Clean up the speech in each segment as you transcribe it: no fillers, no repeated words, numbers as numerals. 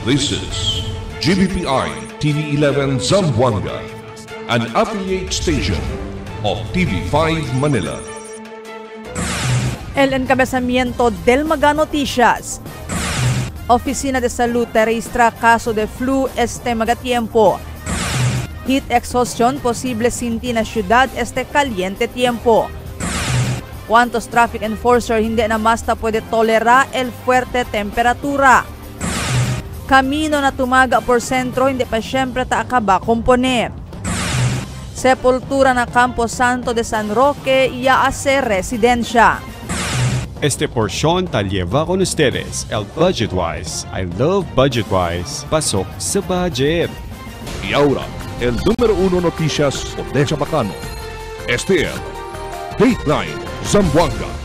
This is GBPI TV11 Zamboanga, an affiliate station of TV5 Manila. El encabezamiento del Mega Noticias. Oficina de Salud registra caso de flu este megatiempo. Heat exhaustion posible sin na ciudad este caliente tiempo. ¿Cuántos traffic enforcer hindi na basta puede tolerar el fuerte temperatura? Camino na tumaga por sentro hindi pa siyempre taakaba componer. Sepultura na Campo Santo de San Roque y hace residencia. Este porción tal lleva con ustedes el Budgetwise. I love Budgetwise. Pasok sa budget. Y ahora, el número 1 noticias de Chabacano. Este es Dateline Zamboanga.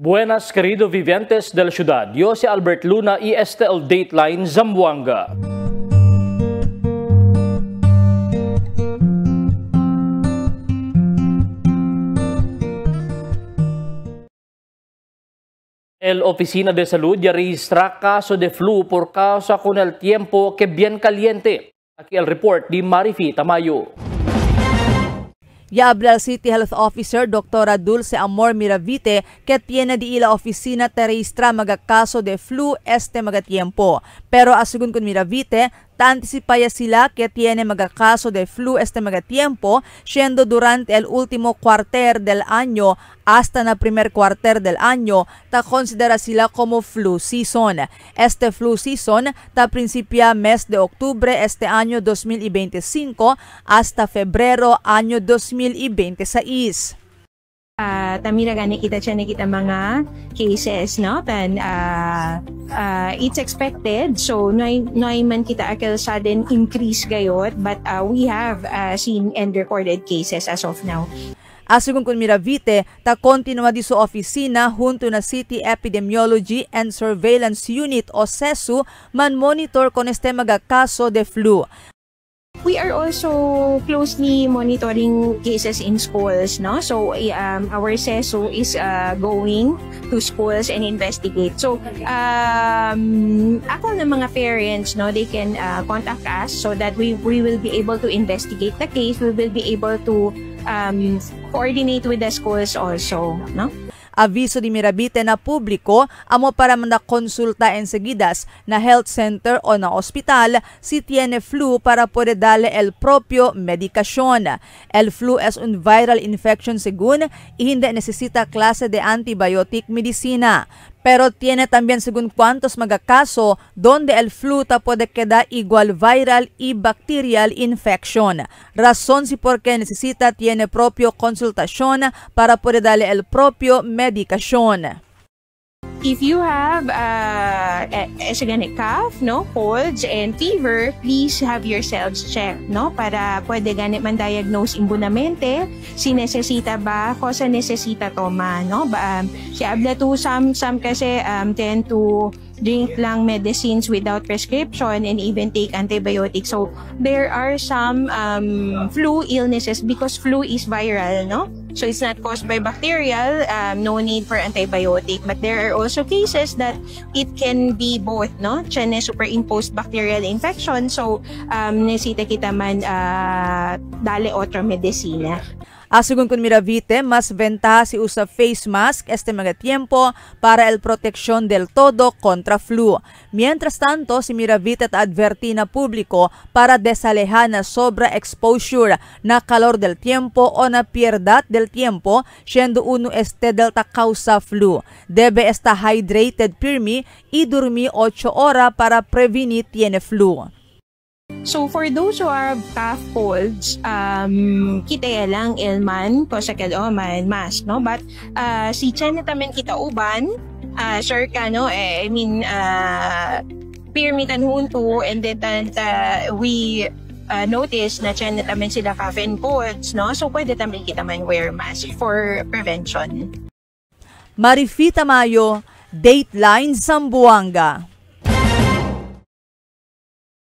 Buenas queridos vivientes de la ciudad, yo soy Albert Luna y este es el Dateline Zamboanga. El Oficina de Salud ya registra caso de flu por causa con el tiempo que bien caliente. Aquí el report de Marifi Tamayo. Ya habla el City Health Officer Dr. Dulce Amor Miravite que tiene di la oficina te registra magakaso de flu este magatiempo. Pero asegun con Miravite, anticipaya sila que tiene magakaso de flu este magatiempo siendo durante el último cuarter del año hasta na primer cuarter del año ta considera sila como flu season. Este flu season ta principia mes de octubre este año 2025 hasta febrero año 2026. Tamira gani kita dyan kita mga cases, no? Then, it's expected. So, noy man kita akil sudden increase gayot, but we have seen and recorded cases as of now. Asugun kun Miravite, ta continua di su oficina junto na City Epidemiology and Surveillance Unit o CESU man monitor con este magakaso de flu. We are also closely monitoring cases in schools, no? So, our CESU is going to schools and investigate. So, ako na mga parents, no, they can contact us so that we will be able to investigate the case. We will be able to coordinate with the schools also, no? Aviso di Miravite na publiko amo para manakonsulta enseguidas na health center o na ospital si tiene flu para poder darle el propio medicación. El flu es un viral infection según y hindi necesita clase de antibiotic medicina. Pero tiene también según cuántos magakaso donde el flu ta puede quedar igual viral y bacterial infection. Razón si por qué necesita tiene propio consultación para poder darle el propio medicación. If you have cough, no, colds and fever, please have yourselves checked, no, para pwede ganit man diagnose imbunamente si necesita ba, cosa necesita toma, no, si habla to some kasi tend to drink lang medicines without prescription and even take antibiotics. So there are some flu illnesses because flu is viral, no? So it's not caused by bacterial, no need for antibiotic. But there are also cases that it can be both, no? Tiyan superimposed bacterial infection. So necesita kita man dale otra medicina. Asugun kun Miravite, mas ventaja si usa face mask este magatiempo para el protección del todo contra flu. Mientras tanto, si Miravite at adverti na publiko para desalejar na sobra exposure na calor del tiempo o na pierdat del tiempo, siendo uno este delta causa flu. Debe estar hydrated pirmi y dormir 8 horas para prevenir tiene flu. So for those who are cough colds, kita lang ilman ko sa man mask, no? But si China tamen kita uban, sure ka, no? pirmitan hunto, and then we notice na dyan na taman sila cough and colds, no? So pwede taman kita man wear mask for prevention. Marifi Tamayo, Dateline Zamboanga.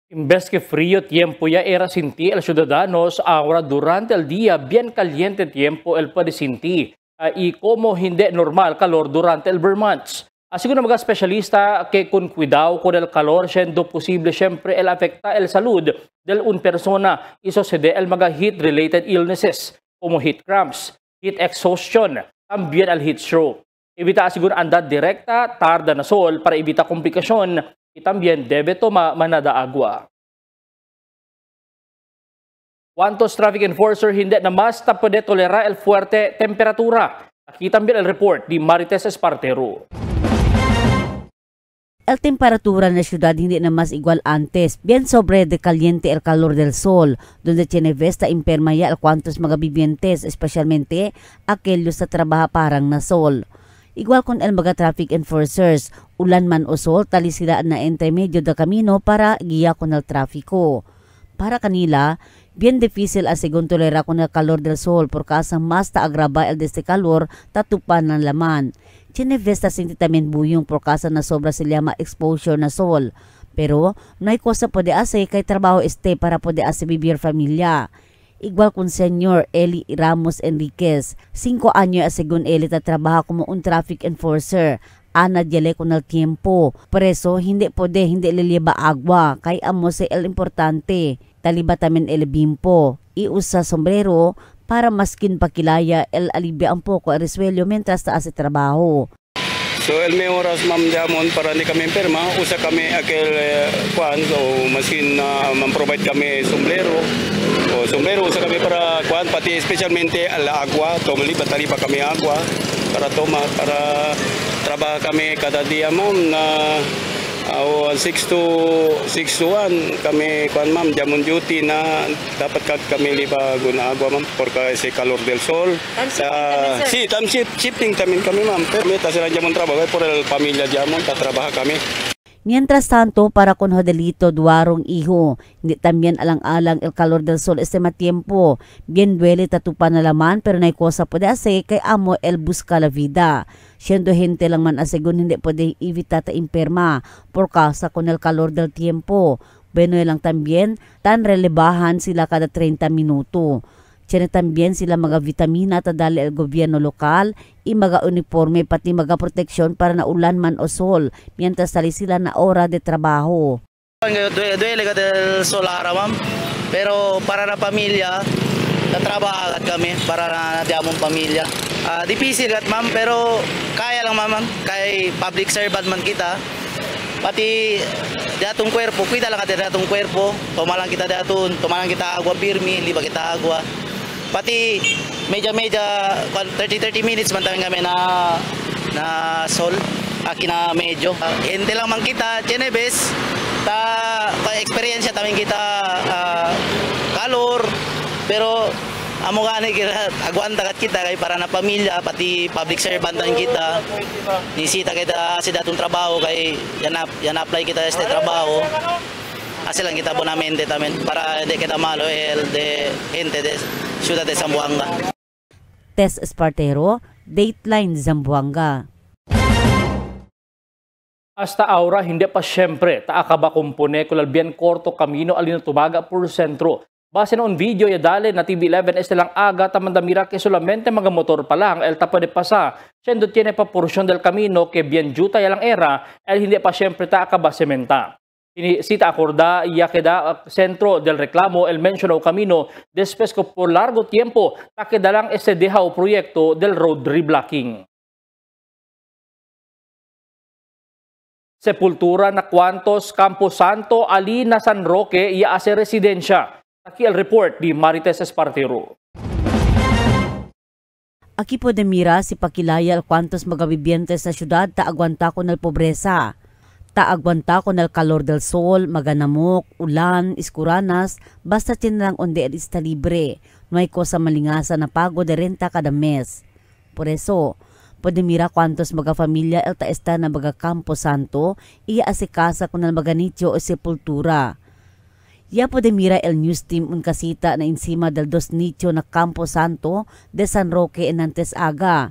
Imbes que frío tiempo ya era sentir el ciudadanos, ahora durante el día bien caliente tiempo el puede sentir y como hindi normal calor durante el months. Así que mga espesyalista que con cuidado con el calor siendo posible siempre el afecta el salud del un persona y sucede el mga heat related illnesses como heat cramps, heat exhaustion, también el heat stroke. Evita siguro andar directa, tarda na sol para evita komplikasyon y también debe tomar manada agua. ¿Cuántos traffic enforcer hindi na mas puede tolerar el fuerte temperatura? Aquí también el report de Marites Espartero. El temperatura en la ciudad hindi na más igual antes. Bien sobre de caliente el calor del sol, donde tiene vesta imperma ya al cuantos mga vivientes, especialmente aquellos sa trabaha parang na sol. Igual con el mga traffic enforcers, ulan man o sol, talisiraan na entre medio de camino para guía con el tráfico. Para kanila, bien difícil asigon tolera con el calor del sol por casa más ta agrava el deste calor tatupan ng laman. Chinevesta sinti también buyong por casa na sobra sila ma-exposure na sol. Pero, no hay cosa pwede ase kay trabaho para pwede ase vivir familia. Igual con Senyor Eli Ramos Enriquez, 5 años según Eli tatrabaha como un traffic enforcer. Ana diale con el tiempo. Preso, hindi liliba agua. Kay amo se el importante. Taliba tamen el bimpo. Iusa sombrero para maskin pakilaya el alibia un poco el resuello mientras ta hace trabajo. So el may oras ma'am diamond para hindi kami perma, usa kami aquel kwan, so maskin man-provide kami sombrero. O sombrero usa kami para kwan, pati especialmente al agua, taliba kami agua para trabaho kami kada dia ma'am na 6 to 1 kami kwan ma'am jamon duty na dapat kami liba guna agua ma'am porque ese calor del sol. Sí, tam shifting tamin kami ma'am. Pero may tasira jamon trabaho por el familia jamon tatrabaha kami. Mientras tanto, para con Jodelito Duarong hijo, hindi también alang-alang el calor del sol este tiempo. Bien duele tatupan na laman pero na cosa puede hacer kay amo el busca la vida. Siendo gente lang man asegun hindi pwede evita ta imperma por causa con el calor del tiempo. Bueno lang también tan relebahan sila kada 30 minuto. Tiene también sila mga vitamina tadali el gobyerno lokal y mga uniforme pati mga proteksyon para na ulan man o sol mientras sali sila na ora de trabaho. Duele ka del sol araw ma'am, pero para na pamilya, tatrabaho agad kami para na diamong pamilya. Difícil kat ma'am, pero kaya lang ma'am, kay public servant man kita. Pati datong kwerpo, kuida lang ka datong kwerpo, tumalang kita agua pirmi, liba kita agua. Pati medya 30 minutes man kami na sol aki na medyo. Hente lang man kita, Chenebes, experience tamin kita kalor, pero amo gani kita aguanta kat kita kay para na pamilya pati public servant man kita. Nisita kita sa datong trabaho kay yan apply kita sa trabaho. Así lang kita bonamente tamen para de kita malo el de gente de Ciudad de Zamboanga. Tess Espartero, Dateline Zamboanga. Hasta ahora hindi pa siyempre taakaba kumpone kulal bien korto kamino alino tumaga por sentro. Base na un video ya dale na TV11 este lang aga tamandamira que solamente mga motor pa lang el tapa de pasa. Siendo tiene pa porción del camino que bien juta ya lang era el hindi pa siyempre taakaba sementa. Sita acorda ya queda centro del reclamo el mencionado camino después que por largo tiempo ta queda lang este dejao proyecto del road reblocking. Sepultura na Cuantos, Camposanto, Alina, San Roque y hace residencia. Aquí el report de Marites Espartero. Aquí puede mira si pakilaya al cuantos mga vivientes sa syudad taagwanta con el pobreza. Taagwanta con el calor del sol, maganamok, ulan, iskuranas, basta tinrang onde el está libre. No hay cosa malingasa na pago de renta kada mes. Por eso, Pwede mira kwantos mga familia el taesta na mga Campo Santo, iya asikasa kunal mga nicho o sepultura. Ya pwede mira el news team un kasita na insima del dos nicho na Campo Santo de San Roque en Antes-Aga.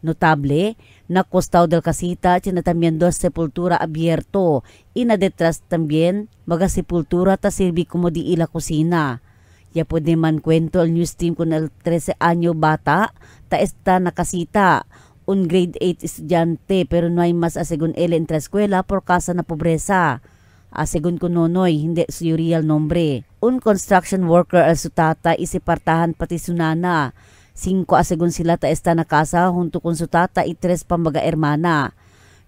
Notable, na costado del casita tiene también dos sepultura abierto y na detrás también mga sepultura ta sirvi como di ila kusina. Ya pwede man kwento el news team kun el 13 anyo bata ta esta nakasita un grade 8 estudyante pero no hay mas asegun ele entra eskwela por kasa na pobresa. Asegun ko nonoy hindi su real nombre. Un construction worker al sutata isipartahan pati sunana. 5 asegun sila ta esta na kasa junto con su tata y 3 pambaga hermana.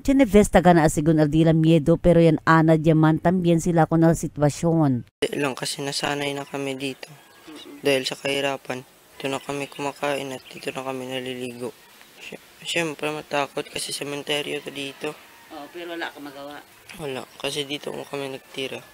Chinevesta gana asegun al dila miedo pero yan ana diyaman también sila con al sitwasyon. Lang kasi nasanay na kami dito dahil sa kahirapan. Dito na kami kumakain at dito na kami naliligo. Siyempre matakot kasi sementeryo to dito. Oh, pero wala ka magawa. Wala, kasi dito mo kami nagtira.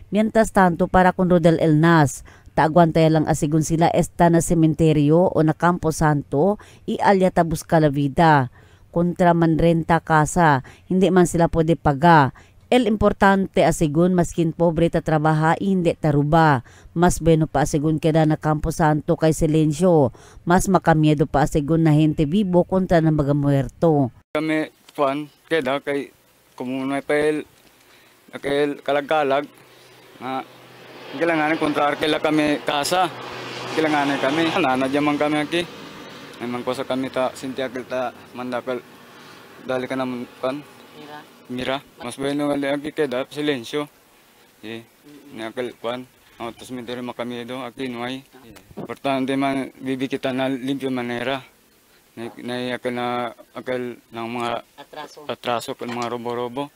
Mientras tanto para con Rodel Elnas, taagwantay lang asigun sila esta na sementeryo o na Campo Santo y alyata busca la vida. Kontra man renta casa, hindi man sila pwede paga. El importante asigun maskin pobre ta trabaha hindi taruba. Mas bueno pa asigun keda na Campo Santo kay silencio. Mas makamiedo pa asigun na gente vivo kontra ng mga muerto. Kami keda kay kumunay pa el kalag-kalag. Kailangan kontra arkela kami kasa. Kailangan kami nanadyaman kami aki. Memang kuasa kami ta sintiakil ta mandakal dali ka naman mira. Mas bueno nga aki keda silensyo. Nakal tapos may diri makamido aki nuay. Importante man bibi kita na limpyo manera. Akal ng mga atraso ng mga robo-robo.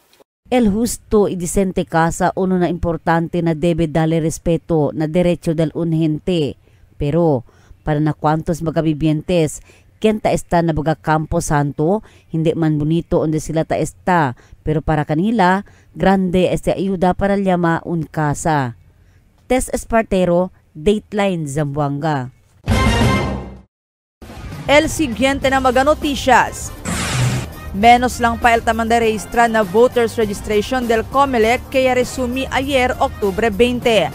El justo y decente casa uno na importante na debe dale respeto na derecho del unhente. Pero para na kwantos magabibientes, kenta esta na baga Campo Santo, hindi man bonito onde sila ta esta. Pero para kanila, grande este ayuda para llama un casa. Tess Espartero, Dateline Zamboanga. El siguiente na mga noticias. Menos lang pa el taman de registra na voters registration del COMELEC kaya resumi ayer Octubre 20.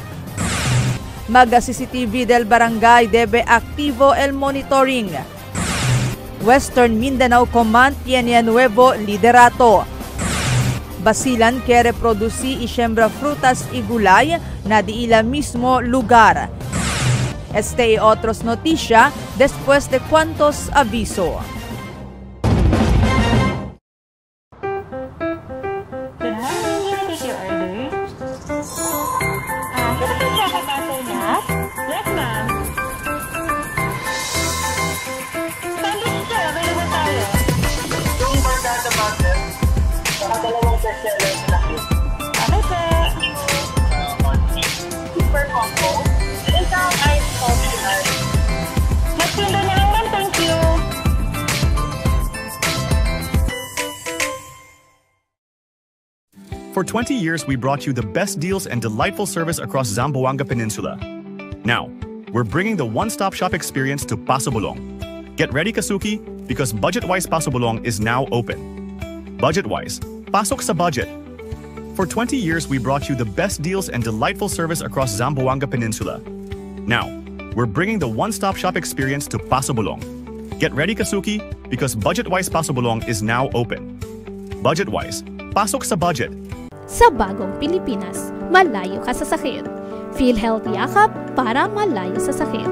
Maga CCTV del barangay debe activo el monitoring. Western Mindanao Command tiene nuevo liderato. Basilan quiere producir y siembra frutas y gulay na di ila mismo lugar. Este y otros noticia después de cuantos aviso. For 20 years, we brought you the best deals and delightful service across Zamboanga Peninsula. Now, we're bringing the one-stop shop experience to Paso Bulong. Get ready, Kasuki, because BudgetWise Paso Bulong is now open. BudgetWise, pasok sa budget. For 20 years, we brought you the best deals and delightful service across Zamboanga Peninsula. Now, we're bringing the one-stop shop experience to Paso Bulong. Get ready, Kasuki, because BudgetWise Paso Bulong is now open. BudgetWise, pasok sa budget. Sa bagong Pilipinas, malayo ka sa sakit. PhilHealth yakap para malayo sa sakit.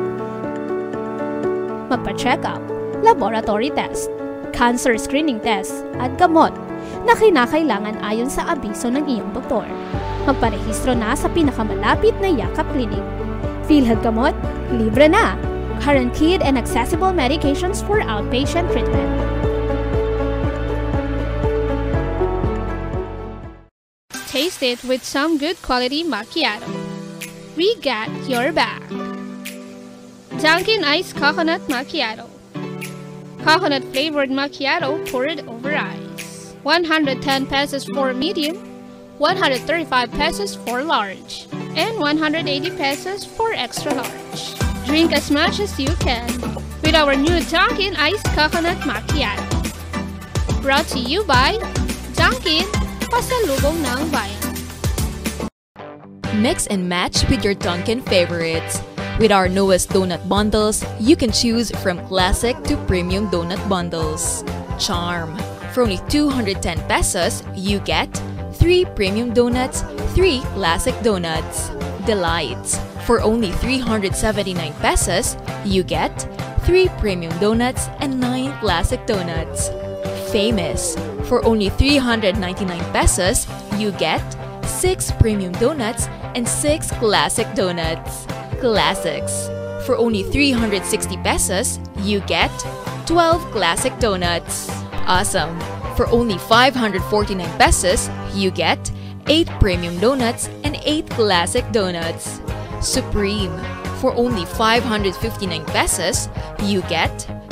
Magpa-check up, laboratory test, cancer screening test, at gamot na kinakailangan ayon sa abiso ng iyong doktor. Magparehistro na sa pinakamalapit na yakap clinic. PhilHealth gamot, libre na. Guaranteed and accessible medications for outpatient treatment. Taste it with some good quality macchiato. We got your back. Dunkin' Iced Coconut Macchiato. Coconut flavored macchiato poured over ice. 110 pesos for medium, 135 pesos for large, and 180 pesos for extra large. Drink as much as you can with our new Dunkin' Iced Coconut Macchiato. Brought to you by Dunkin', pasalubong ng bayan. Mix and match with your Dunkin' favorites. With our newest donut bundles, you can choose from classic to premium donut bundles. Charm. For only 210 pesos, you get 3 premium donuts, 3 classic donuts. Delights. For only 379 pesos, you get 3 premium donuts and 9 classic donuts. Famous. For only 399 pesos, you get 6 premium donuts and 6 classic donuts. Classics. For only 360 pesos, you get 12 classic donuts. Awesome. For only 549 pesos, you get 8 premium donuts and 8 classic donuts. Supreme. For only 559 pesos, you get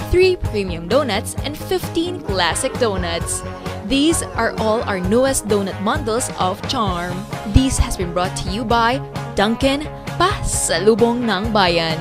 3 premium donuts and 15 classic donuts. These are all our newest donut bundles of Charm. This has been brought to you by Dunkin', pasalubong ng bayan.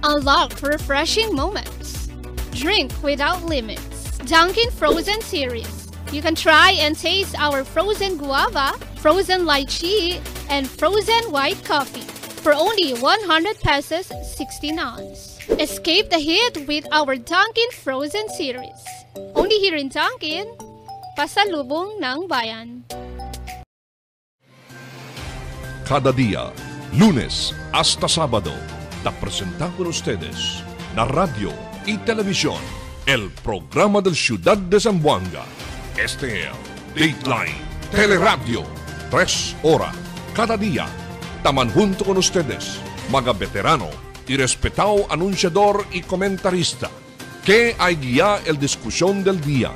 Unlock refreshing moments. Drink without limits. Dunkin' Frozen Series. You can try and taste our frozen guava, frozen lychee, and frozen white coffee for only 100 pesos 16 ounce. Escape the heat with our Dunkin' Frozen Series. Only here in Dunkin', pasalubong ng bayan. Cada día, lunes hasta sábado, te presentamos con ustedes la radio y televisión, el programa del Ciudad de Zamboanga. Este es Dateline Teleradio, 3 horas cada día. Taman junto con ustedes, mga veterano y respetado anunciador y comentarista, que hay guía el discusión del día,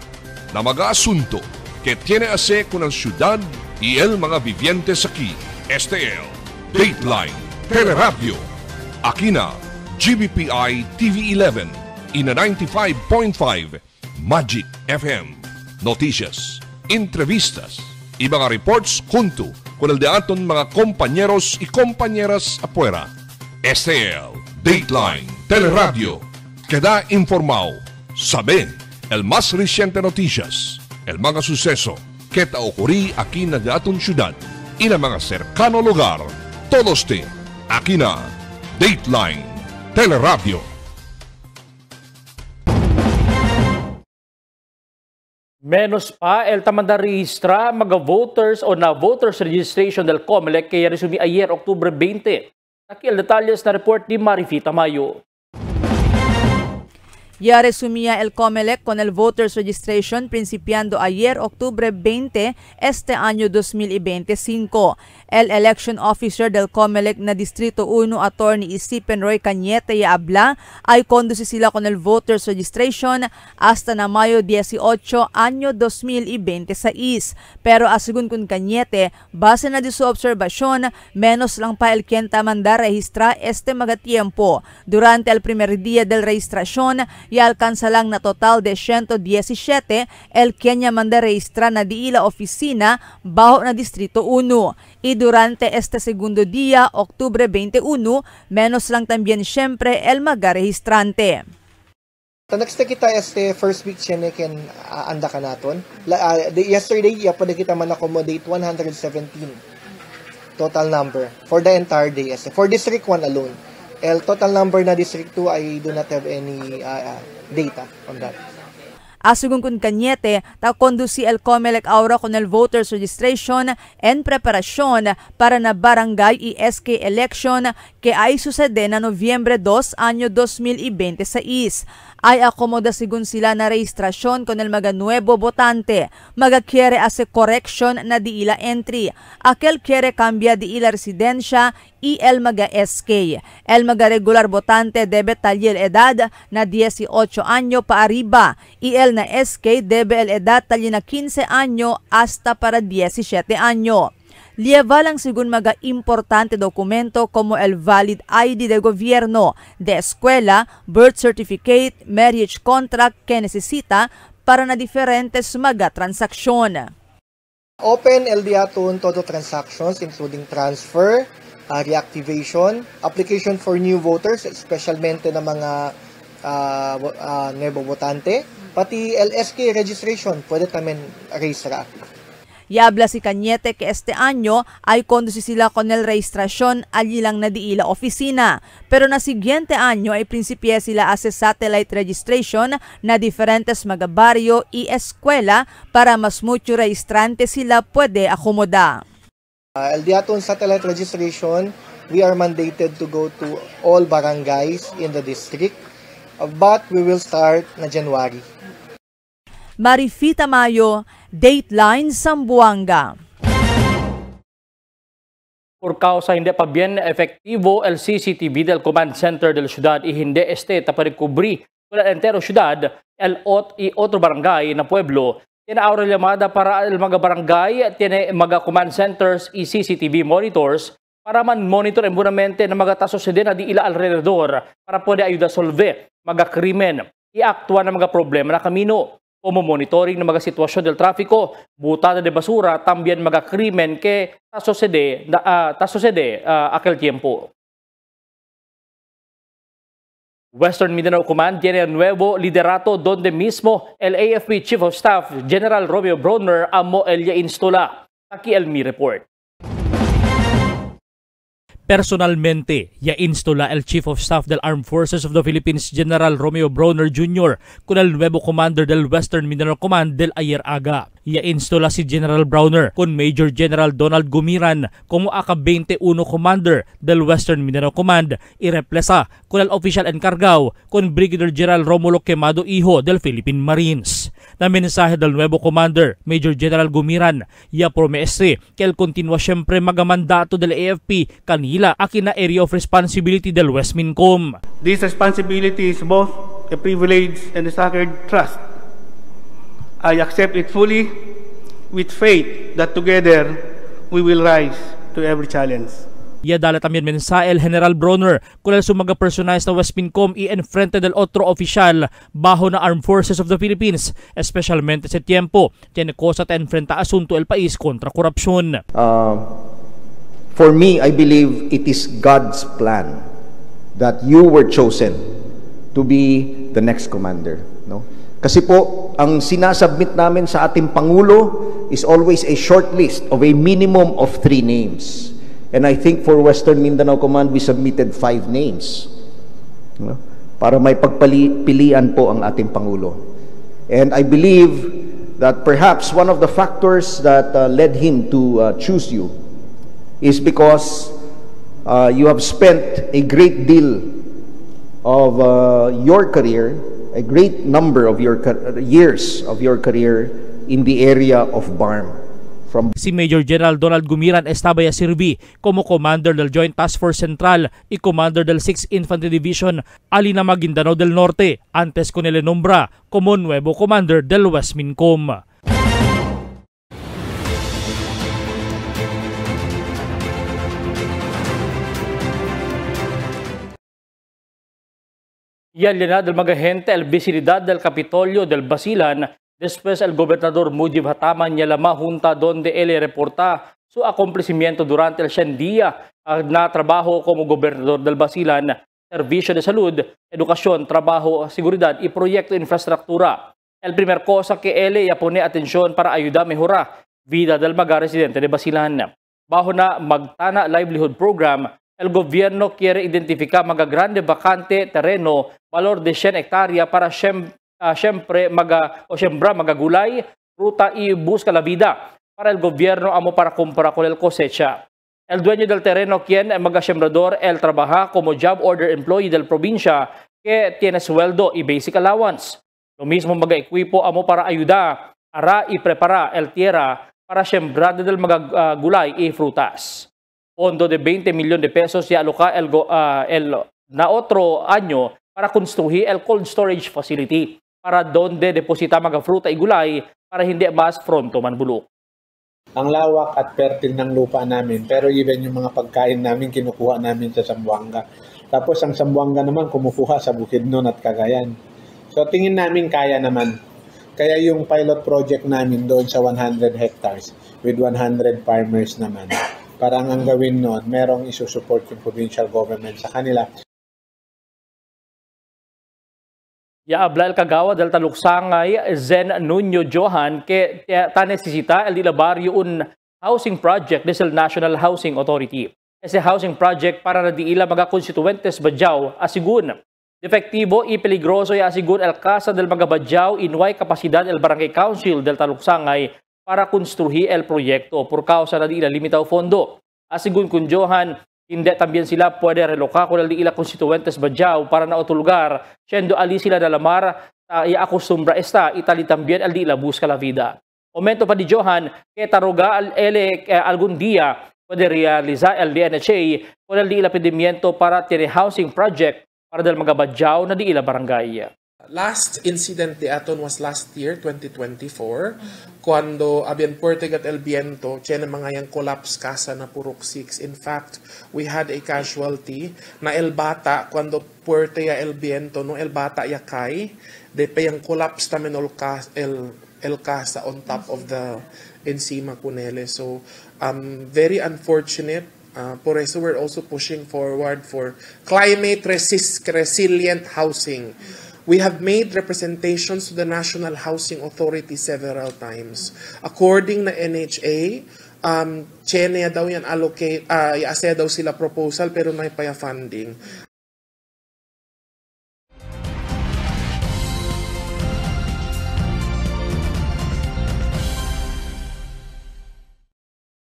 na mga asunto que tiene a hacer con la ciudad y el mga vivientes aquí. Este es Dateline Teleradio. Aquí na GBPI TV11 y na 95.5 Magic FM. Noticias, entrevistas y mga reports junto con el de aton mga compañeros y compañeras afuera. Este es Dateline Teleradio. Queda informado, sabe el más reciente noticias, el mga suceso que te ocurrí aquí na de aton ciudad y na mga cercano lugar. Todos te aquí na Dateline Teleradio. Menos pa el tamanda registra mga voters o na voters registration del COMELEC que resumi ayer Octubre 20. Aquí el detalles na report ni Marifita Mayo. Ya resumía el COMELEC con el voters registration principiando ayer Octubre 20 este año 2025. El election officer del COMELEC na Distrito 1 Attorney Stephen Roy Cañete y Abla ay conduce sila con el voters registration hasta na Mayo 18 año 2026. Pero asigun kun Cañete, base na di su observasyon, menos lang pa el quien manda registra este mga tiempo. Durante el primer día del registración, y alcanza lang na total de 117 el quien manda registra na di la oficina bajo na Distrito 1. Y durante este segundo día, Octubre 21, menos lang también siempre el magarehistrante. So next kita este first week siya ken anda ka naton. Yesterday ya pwede kita man accommodate 117 total number for the entire day. For District 1 alone. El total number na District 2 I do not have any data on that. Asugun kun Cañete, conduci el COMELEC ahora con el voters registration en preparación para na barangay y SK election que ay sucede na Nobyembre 2 año 2026. Ay akomoda sigun sila na registrasyon con el mga nuevo botante. Maga quiere hace correction na di ila entry. Aquel quiere cambia di ila residencia y el maga SK. El maga regular botante debe talye el edad na 18 año pa arriba y el na SK debe el edad talye na 15 año hasta para 17 año. Lleva lang sigun mga importante dokumento como el valid ID de gobierno, de escuela, birth certificate, marriage contract que necesita para na diferentes mga transaksyon. Open LDA todo transactions including transfer, reactivation, application for new voters, especialmente na mga Nuevo Botante, pati LSK registration, pwede namin raise ra. Yabla si Cañete que este año ay conduci sila con el registrasyon alilang na diila oficina. Pero na siguiente año ay prinsipye sila as satellite registration na diferentes mga baryo y eskwela para mas mucho registrante sila pwede akomoda. El diaton satellite registration, we are mandated to go to all barangays in the district, but we will start na January. Marifita Mayo, Dateline Zamboanga. Por causa hindi pa bien efektibo el CCTV del Command Center del Ciudad y hindi para recubrir la entero ciudad, el otro barangay na pueblo, tiene ahora llamada para el mga barangay, tiene mga command centers y CCTV monitors para man-monitor embunamente ng mga tasosede na di ila alrededor para pwede ayuda solve mga krimen y aktwa ng mga problema na kamino. Como monitoring ng mga sitwasyon del trafiko, butada de basura, también mga krimen que tasosede aquel tiempo. Western Mindanao Command tiene un nuevo liderato donde mismo el AFP Chief of Staff General Romeo Bronner amo el instala. Aquí el mi report. Personalmente, instala el Chief of Staff del Armed Forces of the Philippines General Romeo Bronner Jr. con el nuevo commander del Western Mindanao Command del ayer aga. Instala si General Bronner con Major General Donald Gumiran como aka-21 commander del Western Mindanao Command y reemplaza con el oficial encargado con Brigadier General Romulo Quemado Hijo del Philippine Marines. Na mensaje del nuevo commander, Major General Gumiran, promese que él continúa siempre magamandato del AFP kanila akin na area of responsibility del West Mincom. This responsibility is both a privilege and a sacred trust. I accept it fully with faith that together we will rise to every challenge. Dala también mensaje el General Bronner con el sumaga personajes na West Mincom y enfrente del otro oficial bajo na Armed Forces of the Philippines, especialmente sa tiempo, tiene cosa ta enfrenta asunto el país kontra korupsyon. For me, I believe it is God's plan that you were chosen to be the next commander. No? Kasi po, ang sinasubmit namin sa ating Pangulo is always a short list of a minimum of 3 names. And I think for Western Mindanao Command, we submitted 5 names. No? Para may pagpilian po ang ating Pangulo. And I believe that perhaps one of the factors that led him to choose you is because you have spent a great deal of your career, a great number of your years of your career in the area of BARM. Si Major General Donald Gumiran estaba ya sirvi como Commander del Joint Task Force Central y Commander del 6th Infantry Division Alina Maguindanao del Norte antes con el nombra como nuevo Commander del West Mincom. Y alienado del mga gente el vicinidad del Capitolio del Basilan. Después el gobernador Mujib Hataman niya lama junta donde él reporta su acontecimiento durante el 100 día na trabajo como gobernador del Basilan, servicio de salud, educación, trabajo, seguridad y proyecto de infraestructura. El primer cosa que él pone atención para ayudar a mejorar vida del mga residente de Basilan. Bajo na Magtana Livelihood Program, el gobierno quiere identificar mga grande vacante terreno, valor de 100 hektarya para siyempre mga gulay, fruta y busca la vida para el gobierno amo para comprar con el cosecha. El dueño del terreno quien mga sembrador, él trabaja como job order employee del provincia que tiene sueldo y basic allowance. Lo mismo mga equipo amo para ayudar ara y prepara el tierra para sembrar del mga gulay y frutas. Fondo de 20 millones de pesos ya aloca na otro año para construir el cold storage facility para donde deposita mga fruta y gulay para hindi mas pronto manbulok. Ang lawak at fertile ng lupa namin, pero even yung mga pagkain namin kinukuha namin sa Zamboanga. Tapos ang Zamboanga naman kumukuha sa Bukidnon at Cagayan. So tingin namin kaya naman. Kaya yung pilot project namin doon sa 100 hectares with 100 farmers naman. Parang ang gawin noon, merong isusupport yung provincial government sa kanila. Ya habla el kagawa del taluksangay Zen Nuño Johan que ta necesita el dilabaryo un housing project del National Housing Authority. Ese housing project para na diila mga konstituentes badyaw asigun. Defektibo y peligroso ya asigun el casa del mga badyaw inuay kapasidad el Barangay Council del taluksangay para konstruhi el proyekto por causa na diila limitaw fondo. Asigun kun Johan, hindi también sila pwede reloka kung di ila konstituentes badyaw para na otro lugar, siendo ali sila nalamar, iakustumbra esta, itali también al di ila busca la vida. Momento pa di Johan, que taruga algún día puede realizar el DNHA con el di ila pedimiento para tiene housing project para del mga badyaw na di ila barangay. Last incident de aton was last year, 2024, cuando habían puerte gat el viento, tiene mga yang collapse casa na Purok 6. In fact, we had a casualty na el bata, cuando puerte ya el viento, no el bata ya kay, de pa yang collapse tamen el casa on top of the encima kunele. So, very unfortunate. Por eso we're also pushing forward for climate resilient housing. We have made representations to the National Housing Authority several times. According na NHA, Chene daw yan allocate, i-assess daw sila proposal pero may paya funding.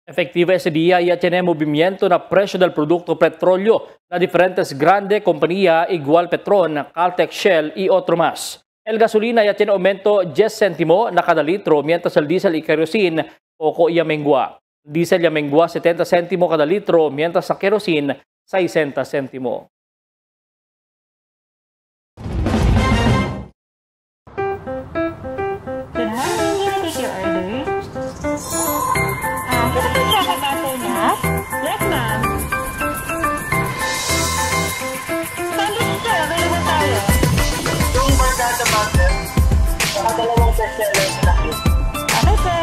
Efectiva ese día ya tiene movimiento na presyo del produkto petrolyo na diferentes grande compañía igual Petron, Caltex, Shell y otro más. El gasolina ya tiene aumento 10 céntimo na cada litro, mientras el diesel y kerosene poco ya mengua. Diesel ya mengua 70 céntimo cada litro, mientras sa kerosene 60 céntimo. Yes, ma'am. Sandwich siya, available tayo. Yung Margada Butter, nakadalawang bestseller sa akin. Ano po?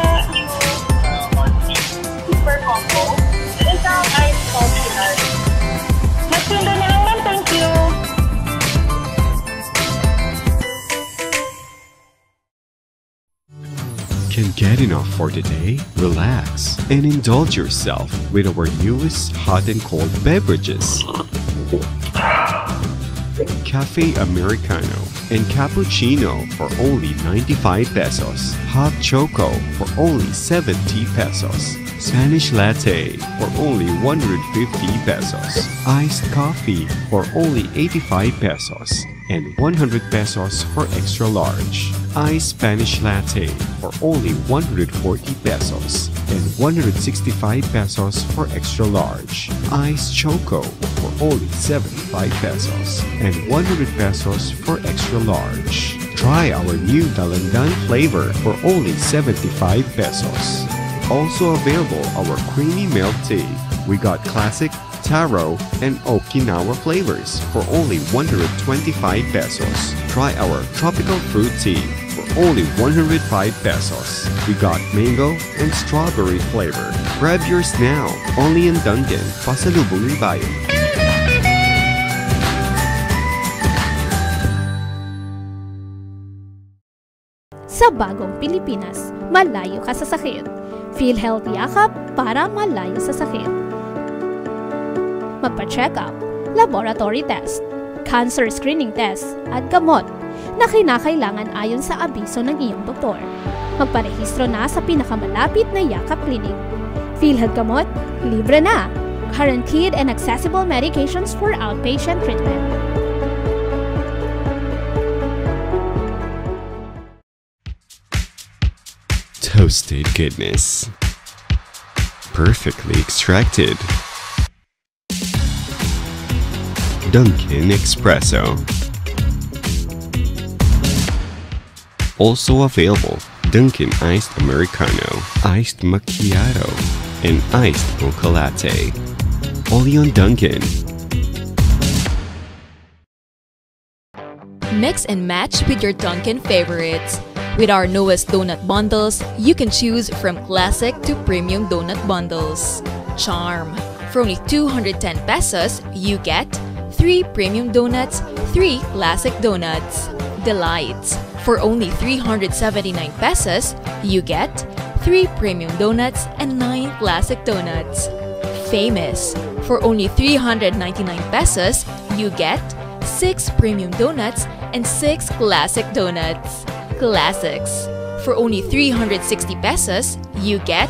Super combo. Isang ice coffee ice. Magsindo na lang, ma'am. Thank you. Can get enough for today? Relax and indulge yourself with our newest hot and cold beverages. Cafe Americano and Cappuccino for only 95 pesos. Hot Choco for only 70 pesos. Spanish Latte for only 150 pesos. Iced Coffee for only 85 pesos. And 100 pesos for extra large. Iced Spanish Latte for only 140 pesos and 165 pesos for extra large. Iced Choco for only 75 pesos and 100 pesos for extra large. Try our new Dalandan flavor for only 75 pesos. Also available our creamy milk tea. We got classic, taro, and Okinawa flavors for only 125 pesos. Try our tropical fruit tea for only 105 pesos. We got mango and strawberry flavor. Grab yours now, only in Dunkin', Pasalubong Bayan. Sa bagong Pilipinas, malayo ka sa sakit. PhilHealth Yakap para malayo sa sakit. Magpa-check up, laboratory test, cancer screening test, at gamot na kinakailangan ayon sa abiso ng iyong doktor. Magparehistro na sa pinakamalapit na Yakap Clinic. PhilHealth Gamot, libre na! Guaranteed and accessible medications for outpatient treatment. Toasted goodness. Perfectly extracted. Dunkin' Espresso. Also available, Dunkin' Iced Americano, Iced Macchiato, and Iced Mocha Latte. Only on Dunkin'. Mix and match with your Dunkin' favorites. With our newest donut bundles, you can choose from classic to premium donut bundles. Charm. For only 210 pesos, you get 3 premium donuts, 3 classic donuts. Delights. For only 379 pesos, you get 3 premium donuts and 9 classic donuts. Famous. For only 399 pesos, you get 6 premium donuts and 6 classic donuts. Classics. For only 360 pesos, you get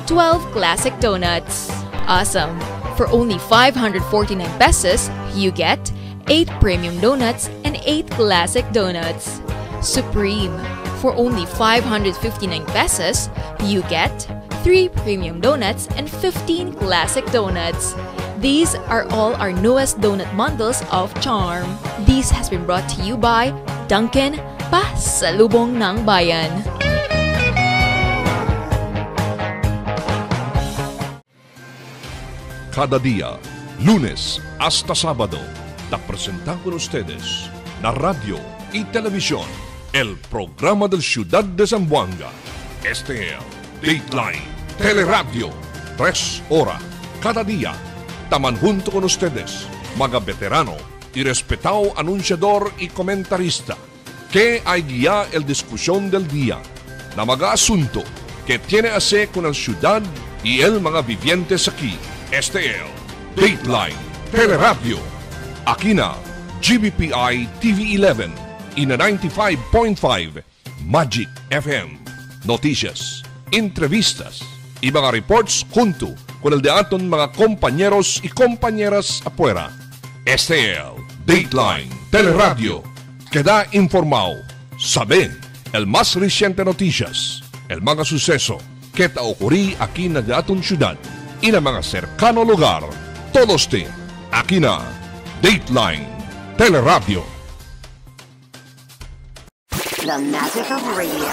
12 classic donuts. Awesome. For only 549 pesos, you get 8 premium donuts and 8 classic donuts. Supreme. For only 559 pesos, you get 3 premium donuts and 15 classic donuts. These are all our newest donut bundles of Charm. This has been brought to you by Dunkin', Pasalubong ng Bayan. Cada día, lunes hasta sábado, te presentamos con ustedes na radio y televisión el programa del Ciudad de Zamboanga. Este es Dateline Teleradio, 3 horas cada día. Taman junto con ustedes, mga veterano y respetado anunciador y comentarista, que hay guía el discusión del día, na mga asunto que tiene a ver con el ciudad y el mga vivientes aquí. Este es Dateline Teleradio. Aquí na GBPI TV11 y na 95.5 Magic FM. Noticias, entrevistas y mga reports junto con el de aton mga compañeros y compañeras afuera. Este es Dateline Teleradio. Queda informado, sabe el más reciente noticias, el mga suceso que ta ocurrí aquí na de aton ciudad y na mga cercano lugar. Todos te aquí na Dateline Teleradio. The magic of radio.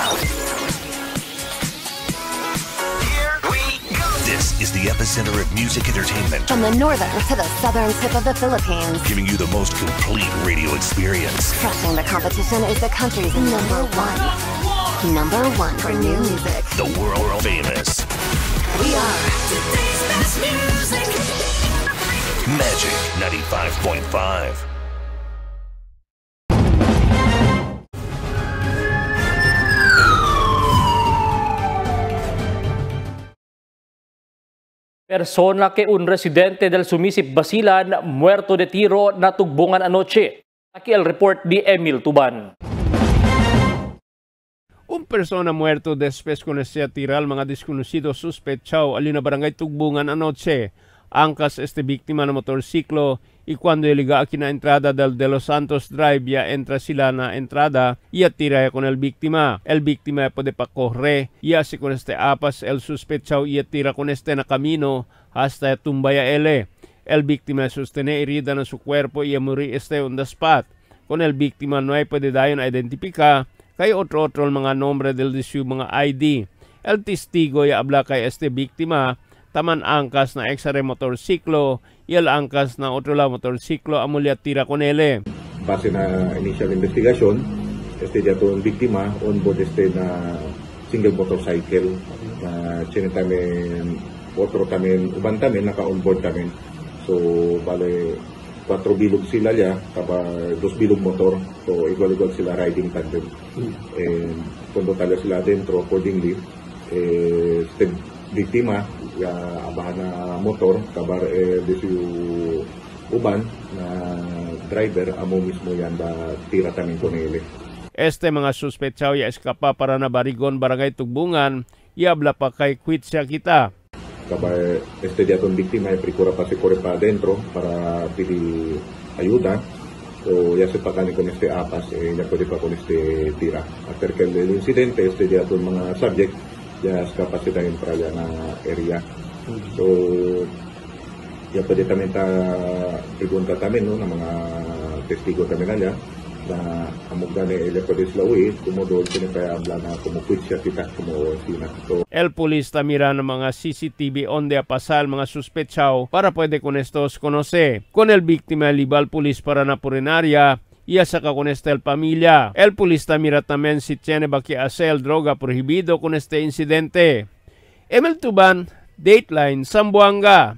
This is the epicenter of music entertainment. From the northern to the southern tip of the Philippines. Giving you the most complete radio experience. Crushing the competition is the country's number one. Number one for new music. The world famous. We are today's best music. Magic 95.5. Persona que un residente del Sumisip Basilan muerto de tiro natugbungan anoche. Aquí el report de Emil Tuban. Un persona muerto después con este tiral mga desconocidos sospechado alina barangay tugbungan anoche. Angkas este víctima na motorsiklo y cuando iliga aquí na entrada del De Los Santos Drive ya entra sila na entrada y tira con el víctima. El víctima puede pa corre y así con este apas el sospechado y tira con este na camino hasta tumbaya ele. El víctima sostiene herida na su cuerpo y muri este on the spot. Con el víctima no hay pwede dayon identifica kay otro mga nombre del disu mga ID. El testigo ya habla kay este víctima taman angkas na exare motorsiklo y el angkas na otro la motorsiklo amulya tira con ele. Base na initial investigation, este jatong biktima on board este na single motorcycle na chine tamen otro tamen uban tamen naka on board tamen. So bale 4 bilog sila ya kaba 2 bilog motor, so igual sila riding tandem. And kundo tala sila dentro accordingly este biktima ya abahan na motor kabar desu uban na driver amo mismo yan ba tira tamin ko nile. Este mga suspetsao ya eskapa para na Barigon barangay Tugbungan iabla pa kay quit siya kita. Kabar este diaton biktima ay prikura pa si kore pa dentro para pidi ayuda o ya se pakani con este apas ya pwede pa con este tira. After el incidente este diaton mga subject ya escapa sila yung praya na area. So, ya pwede tamin pregunta tamin no, ng mga testigo tamin nila na amog gani ele pwede sila uwi, kumudol sila kaya abla na kumukwit siya kita kumuwasina. So, el pulis tamira ng mga CCTV onde pasal mga suspetsao para pwede con estos conoce. Con el víctima libal pulis para na purinaria y saka con este el familia. El pulista mira también si tiene ba que hacer droga prohibido con este incidente. Emil Tuban, Dateline Zamboanga.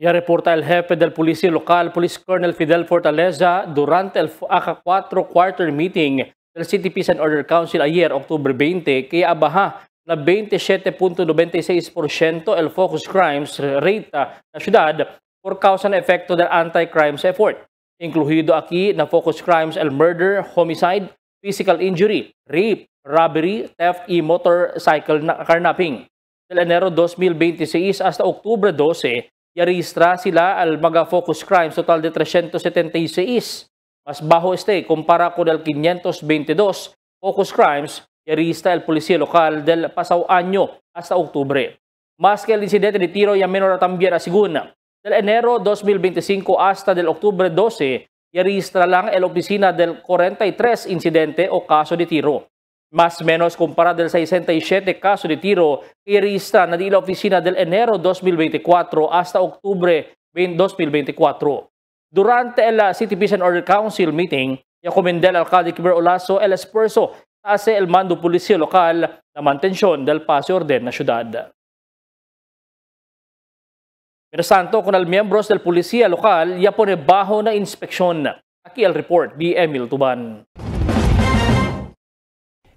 Ya reporta el jefe del Policía Local, Police Colonel Fidel Fortaleza, durante el ACA-4 quarter meeting del City Peace and Order Council ayer, Octubre 20, que abaja na 27.96% el focus crimes rate na syudad por causa ng epekto del anti-crimes effort. Incluido aquí na focus crimes el murder, homicide, physical injury, rape, robbery, theft y motorcycle carnapping. Del Enero 2026 hasta Octubre 12, yaregistra sila al mga focus crimes total de 376. Mas bajo kumpara con el 522 focus crimes yaregistra el Policía Local del pasado año hasta Octubre. Más que el incidente de tiro y menor también asiguna. Del enero 2025 hasta del Octubre 12, yaregistra lang el oficina del 43 incidente o caso de tiro. Más menos kumpara del 67 caso de tiro que yaregistra na la oficina del enero 2024 hasta Octubre 2024. Durante el City Peace and Order Council meeting, recomendó el alcalde Kiber Olaso el esfuerzo hace el mando policía local na mantensyon del paz y orden na syudad. Mientras tanto, con los miembros del policía local, ya pone bajo na inspeksyon. Aquí el report de Emil Tuban.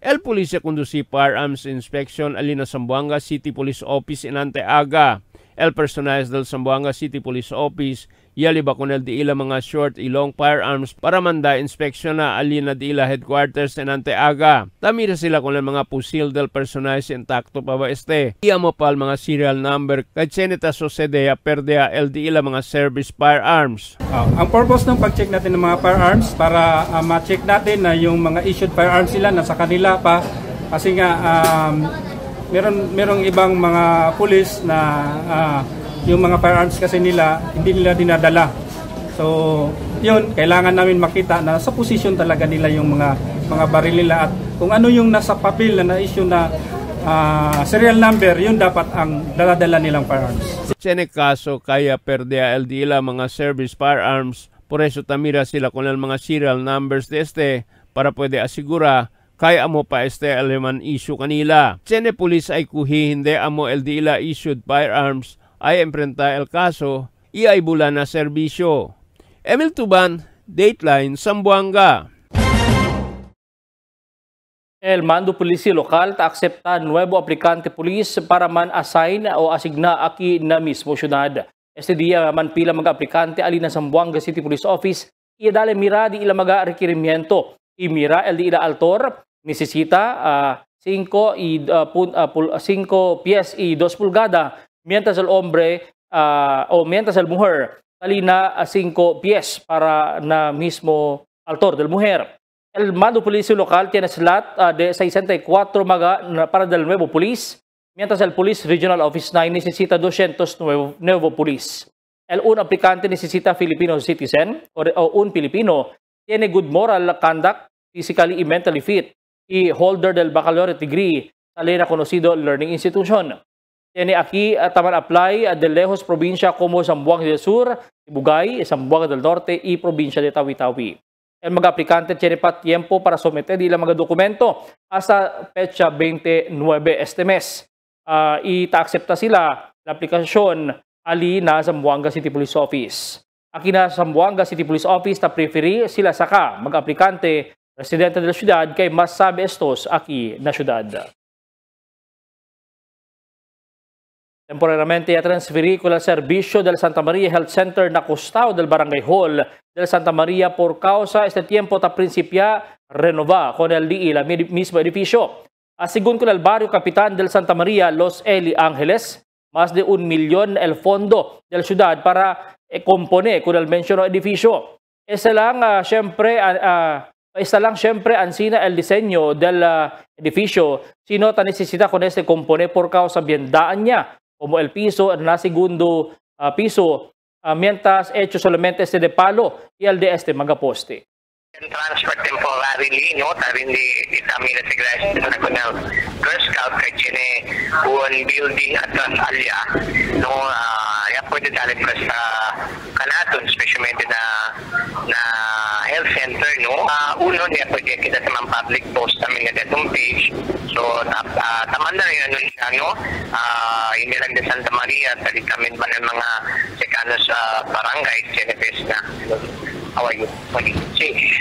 El Policía conducí firearms inspection alina Zamboanga City Police Office in Anteaga. El personal del Zamboanga City Police Office yaliba con el di ila mga short y long firearms para manda inspeksyon na alina di ila headquarters in Anteaga. Tamira sila con el mga pusil del personal intakto pa ba Iya mo pal mga serial number kay cheneta sucedea perdea el di ila mga service firearms. Ang purpose ng pag-check natin ng mga firearms para ma-check natin na yung mga issued firearms sila nasa kanila pa kasi nga merong ibang mga pulis na yung mga firearms kasi nila hindi nila dinadala. So, yun kailangan namin makita na sa position talaga nila yung mga baril nila at kung ano yung nasa papel na na-issue na serial number, yun dapat ang daladala nilang firearms. Sene kaso kaya perdea el dila mga service firearms, por eso tamira sila con el mga serial numbers de para pwede asigura kaya amo pa aleman issue kanila. Sene police ay kuhi hindi amo el dila issued firearms ay emprenta el kaso iay bula na serbisyo. Emil Tuban, Dateline, Zamboanga. El mando policía local ta aksepta nuevo aplikante polis para man assign o asigna aki na mismo syudad. Este dia man pila mga aplikante alina Zamboanga City Police Office iya dale mira di ila mga requirimiento. Imira el di ila altor necesita 5 pies y 2 pulgada mientras el hombre o mientras el mujer talina 5 pies para na mismo altor del mujer. El mando policía local tiene slot de 64 para del nuevo police, mientras el Police Regional Office 9 necesita 200 nuevo police. El un aplicante necesita Filipino citizen o un Filipino, tiene good moral conduct, physically y mentally fit, y holder del baccalaureate degree sa na conocido learning institution. Tiene aquí también apply de lejos provincia como Zamboanga del Sur, Ibugay, Zamboanga del Norte y provincia de Tawi-Tawi. El mga aplikante tiene pa tiempo para someter ilang mga dokumento hasta pecha 29 este mes. Ita-aksepta sila la aplikasyon ali na Zamboanga City Police Office. Aquí na Zamboanga City Police Office ta preferi sila saka mag-aplikante residente de la ciudad kay mas sabe estos aquí na ciudad. Temporariamente transferí con el servicio del Santa Maria Health Center na costado del Barangay Hall del Santa Maria por causa este tiempo ta principia renova con el DI la mismo edificio. Según con el barrio Capitan del Santa Maria, Los Eli Angeles, más de 1 millón el fondo de la ciudad para componer con el mencionado edificio. Esta lang siyempre ansina el diseño del edificio, sino ta necesita con este componer por causa biendaan niya, como el piso na segundo piso, mientras hecho solamente este de palo y el de este magaposte. Transfer temporarily, no? Tarin di kami na sigla na kunal Girl Scout kay chine buwan building at alya, no? Ya pwede talent pa sa kanaton, especially na health center, no? Uno, niya pwede kita sa mga public post namin na detong page. So, taman na rin hindi lang din Santa Maria, tali kami ba ng mga sekano sa barangay, Chinevest na awayo,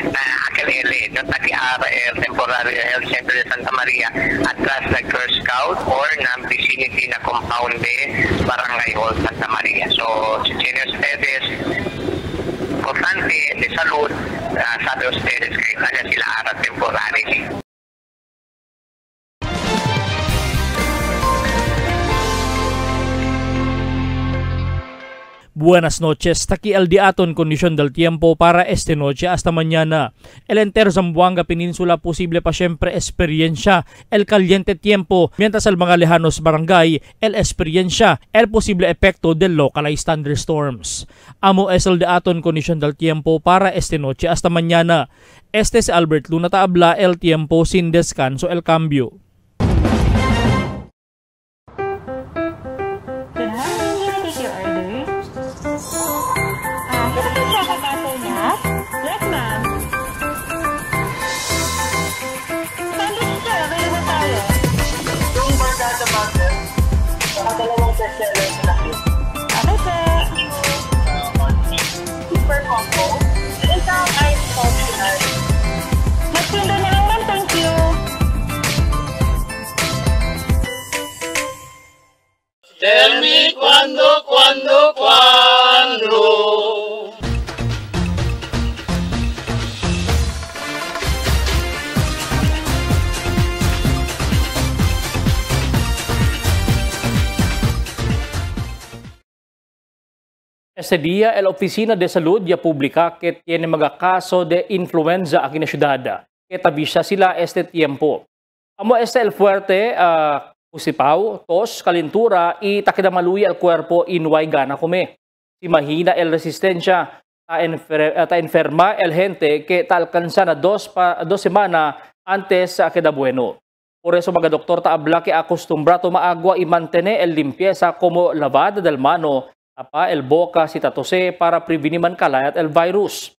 na akalele, no taki-RL, Temporary Health Center de Santa Maria, atras na Girl Scout or ng vicinity na compound de Barangay Hall Santa Maria. So, si Chinevest Tedes, importante de salud, sabi ustedes, kahit kanya sila arat temporary. Buenas noches, taki al diaton kondisyon del tiempo para esta noche hasta mañana. El entero Zamboanga Peninsula posible pa siempre experiencia el caliente tiempo, mientras el mga lejanos barangay el experiencia el posible efecto del localized thunderstorms. Amo es el diaton kondisyon del tiempo para esta noche hasta mañana. Este es Albert Luna Taabla, el tiempo sin descanso el cambio. Dalawang bestseller na lang. Okay, sir. Super combo. Isang ice coffee at magpinda na lang, ma'am. Thank you. Tell me cuando. Ese día, el Oficina de Salud ya publica que tiene mga caso de influenza aquí na syudad. Que tabisya sila este tiempo. Amo este el fuerte, usipaw, tos, kalintura, y takidamaluya el cuerpo inuay gana come. Si mahina el resistencia, ta enferma el gente que ta alcanza na dos semana antes sa queda bueno. Por eso mga doktor ta habla que acostumbrado maagua y mantener el limpieza como lavada del mano, el boca si tatose para prevenir man kalayat el virus.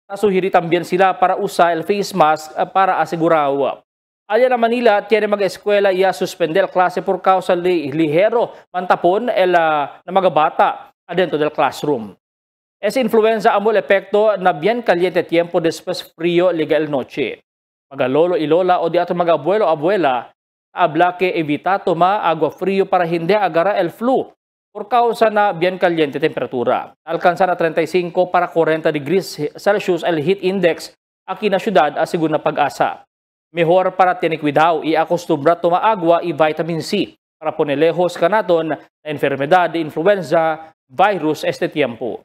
Nasuhiri también sila para usar el face mask para asegurado. Allá na Manila, tiene mag-eskwela ya suspender klase por causa ligero mantapon na mga bata adentro del classroom. Esa influenza amo el epekto na bien caliente tiempo después frío liga el noche. Mga lolo y lola o di ato mga abuelo-abuela, habla que evita toma agua frío para hindi agara el flu. Por causa na bien caliente temperatura. Alcanza na 35 para 40 degrees Celsius el heat index aquí na syudad asigun na pag-asa. Mejor para tinikwidao y acostumbra toma agua y vitamin C para ponelejos ka naton na enfermedad de influenza virus este tiempo.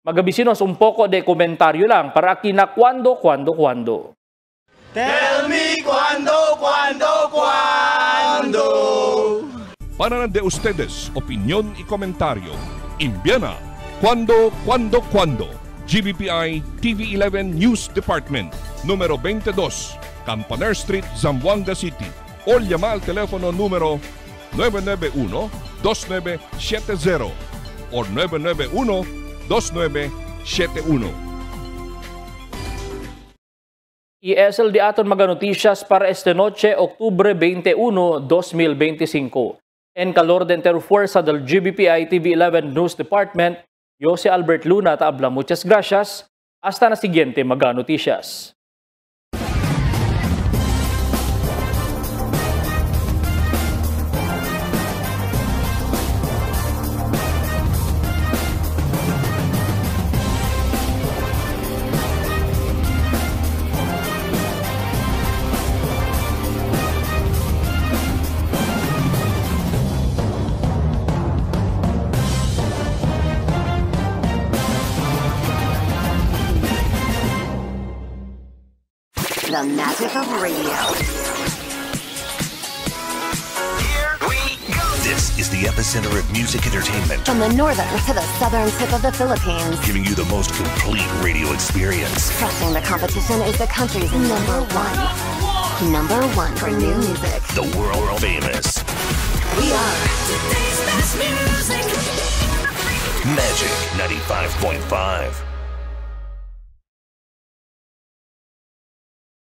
Magabisinos un poco de komentaryo lang para aquí na cuando. Tell me cuando. Para de ustedes, opinión y comentario. Envíana cuando. GBPI TV11 News Department, número 22, Campaner Street, Zamboanga City. O llama al teléfono número 991-2970 o 991-2971. Y es el de aton mga noticias para esta noche, Octubre 21, 2025. En calor de interfuerza del GBPI TV11 News Department, yo si Albert Luna Taabla. Muchas gracias. Hasta na siguiente mga noticias. The magic of radio. Here we go. This is the epicenter of music entertainment. From the northern to the southern tip of the Philippines. Giving you the most complete radio experience. Crushing the competition is the country's number one. Number one for new music. The world famous. We are today's best music. Magic 95.5.